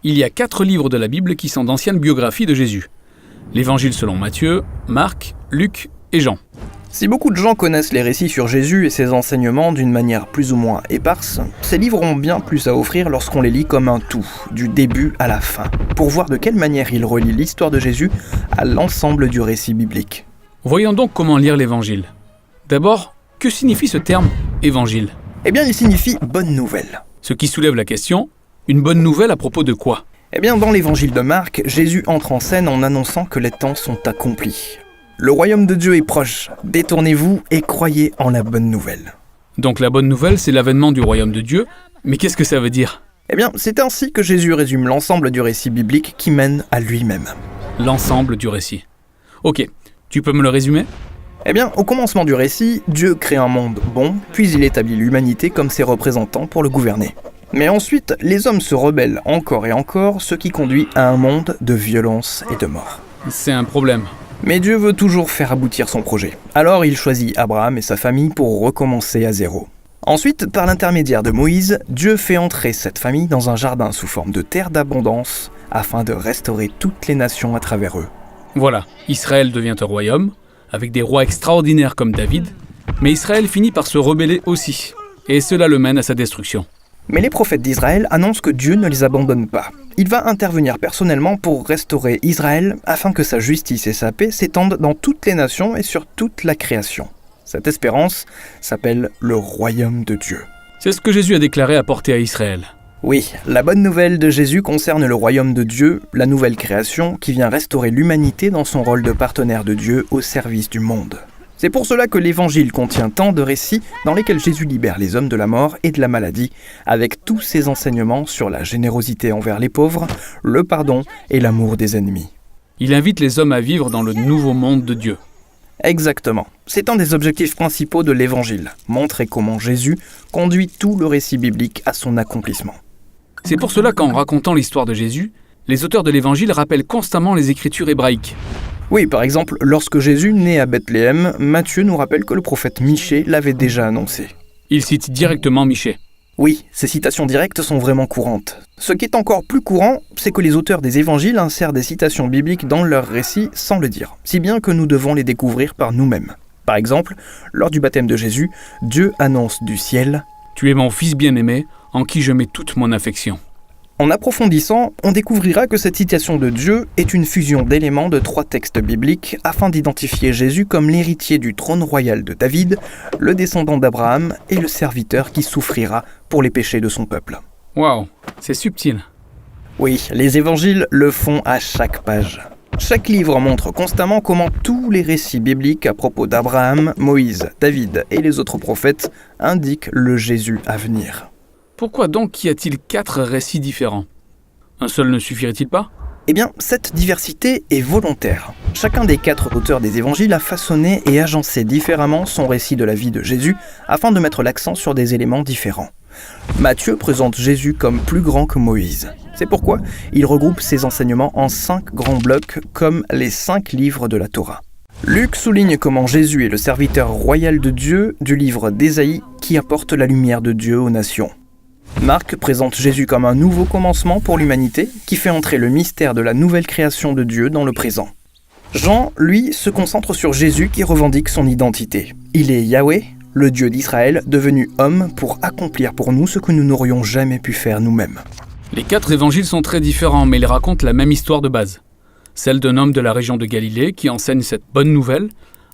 il y a 4 livres de la Bible qui sont d'anciennes biographies de Jésus. L'Évangile selon Matthieu, Marc, Luc et Jean. Si beaucoup de gens connaissent les récits sur Jésus et ses enseignements d'une manière plus ou moins éparse, ces livres ont bien plus à offrir lorsqu'on les lit comme un tout, du début à la fin, pour voir de quelle manière il relie l'histoire de Jésus à l'ensemble du récit biblique. Voyons donc comment lire l'Évangile. D'abord, que signifie ce terme « évangile » ? Eh bien, il signifie « bonne nouvelle ». Ce qui soulève la question, une bonne nouvelle à propos de quoi ? Eh bien, dans l'Évangile de Marc, Jésus entre en scène en annonçant que les temps sont accomplis. Le royaume de Dieu est proche, détournez-vous et croyez en la bonne nouvelle. Donc la bonne nouvelle, c'est l'avènement du royaume de Dieu, mais qu'est-ce que ça veut dire ? Eh bien, c'est ainsi que Jésus résume l'ensemble du récit biblique qui mène à lui-même. L'ensemble du récit. Ok, tu peux me le résumer ? Eh bien, au commencement du récit, Dieu crée un monde bon, puis il établit l'humanité comme ses représentants pour le gouverner. Mais ensuite, les hommes se rebellent encore et encore, ce qui conduit à un monde de violence et de mort. C'est un problème. Mais Dieu veut toujours faire aboutir son projet. Alors il choisit Abraham et sa famille pour recommencer à zéro. Ensuite, par l'intermédiaire de Moïse, Dieu fait entrer cette famille dans un jardin sous forme de terre d'abondance afin de restaurer toutes les nations à travers eux. Voilà, Israël devient un royaume, avec des rois extraordinaires comme David, mais Israël finit par se rebeller aussi, et cela le mène à sa destruction. Mais les prophètes d'Israël annoncent que Dieu ne les abandonne pas. Il va intervenir personnellement pour restaurer Israël afin que sa justice et sa paix s'étendent dans toutes les nations et sur toute la création. Cette espérance s'appelle le royaume de Dieu. C'est ce que Jésus a déclaré apporter à Israël. Oui, la bonne nouvelle de Jésus concerne le royaume de Dieu, la nouvelle création qui vient restaurer l'humanité dans son rôle de partenaire de Dieu au service du monde. C'est pour cela que l'Évangile contient tant de récits dans lesquels Jésus libère les hommes de la mort et de la maladie, avec tous ses enseignements sur la générosité envers les pauvres, le pardon et l'amour des ennemis. Il invite les hommes à vivre dans le nouveau monde de Dieu. Exactement. C'est un des objectifs principaux de l'Évangile, montrer comment Jésus conduit tout le récit biblique à son accomplissement. C'est pour cela qu'en racontant l'histoire de Jésus, les auteurs de l'Évangile rappellent constamment les écritures hébraïques. Oui, par exemple, lorsque Jésus naît à Bethléem, Matthieu nous rappelle que le prophète Michée l'avait déjà annoncé. Il cite directement Michée. Oui, ces citations directes sont vraiment courantes. Ce qui est encore plus courant, c'est que les auteurs des évangiles insèrent des citations bibliques dans leurs récits sans le dire, si bien que nous devons les découvrir par nous-mêmes. Par exemple, lors du baptême de Jésus, Dieu annonce du ciel « Tu es mon fils bien-aimé, en qui je mets toute mon affection ». En approfondissant, on découvrira que cette citation de Dieu est une fusion d'éléments de 3 textes bibliques afin d'identifier Jésus comme l'héritier du trône royal de David, le descendant d'Abraham et le serviteur qui souffrira pour les péchés de son peuple. Waouh, c'est subtil. Oui, les évangiles le font à chaque page. Chaque livre montre constamment comment tous les récits bibliques à propos d'Abraham, Moïse, David et les autres prophètes indiquent le Jésus à venir. Pourquoi donc y a-t-il 4 récits différents ? Un seul ne suffirait-il pas ? Eh bien, cette diversité est volontaire. Chacun des 4 auteurs des évangiles a façonné et agencé différemment son récit de la vie de Jésus afin de mettre l'accent sur des éléments différents. Matthieu présente Jésus comme plus grand que Moïse. C'est pourquoi il regroupe ses enseignements en 5 grands blocs comme les 5 livres de la Torah. Luc souligne comment Jésus est le serviteur royal de Dieu du livre d'Ésaïe qui apporte la lumière de Dieu aux nations. Marc présente Jésus comme un nouveau commencement pour l'humanité qui fait entrer le mystère de la nouvelle création de Dieu dans le présent. Jean, lui, se concentre sur Jésus qui revendique son identité. Il est Yahweh, le Dieu d'Israël, devenu homme pour accomplir pour nous ce que nous n'aurions jamais pu faire nous-mêmes. Les 4 évangiles sont très différents, mais ils racontent la même histoire de base. Celle d'un homme de la région de Galilée qui enseigne cette bonne nouvelle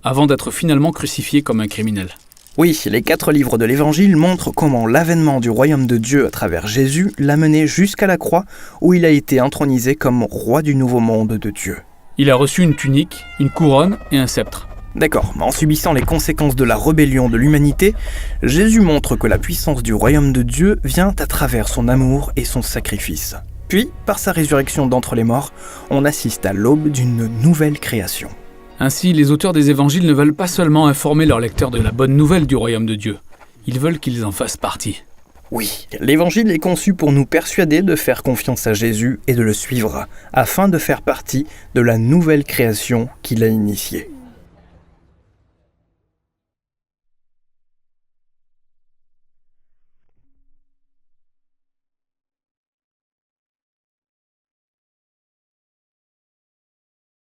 avant d'être finalement crucifié comme un criminel. Oui, les 4 livres de l'Évangile montrent comment l'avènement du royaume de Dieu à travers Jésus l'a mené jusqu'à la croix où il a été intronisé comme roi du nouveau monde de Dieu. Il a reçu une tunique, une couronne et un sceptre. D'accord, en subissant les conséquences de la rébellion de l'humanité, Jésus montre que la puissance du royaume de Dieu vient à travers son amour et son sacrifice. Puis, par sa résurrection d'entre les morts, on assiste à l'aube d'une nouvelle création. Ainsi, les auteurs des évangiles ne veulent pas seulement informer leurs lecteurs de la bonne nouvelle du royaume de Dieu. Ils veulent qu'ils en fassent partie. Oui, l'évangile est conçu pour nous persuader de faire confiance à Jésus et de le suivre, afin de faire partie de la nouvelle création qu'il a initiée.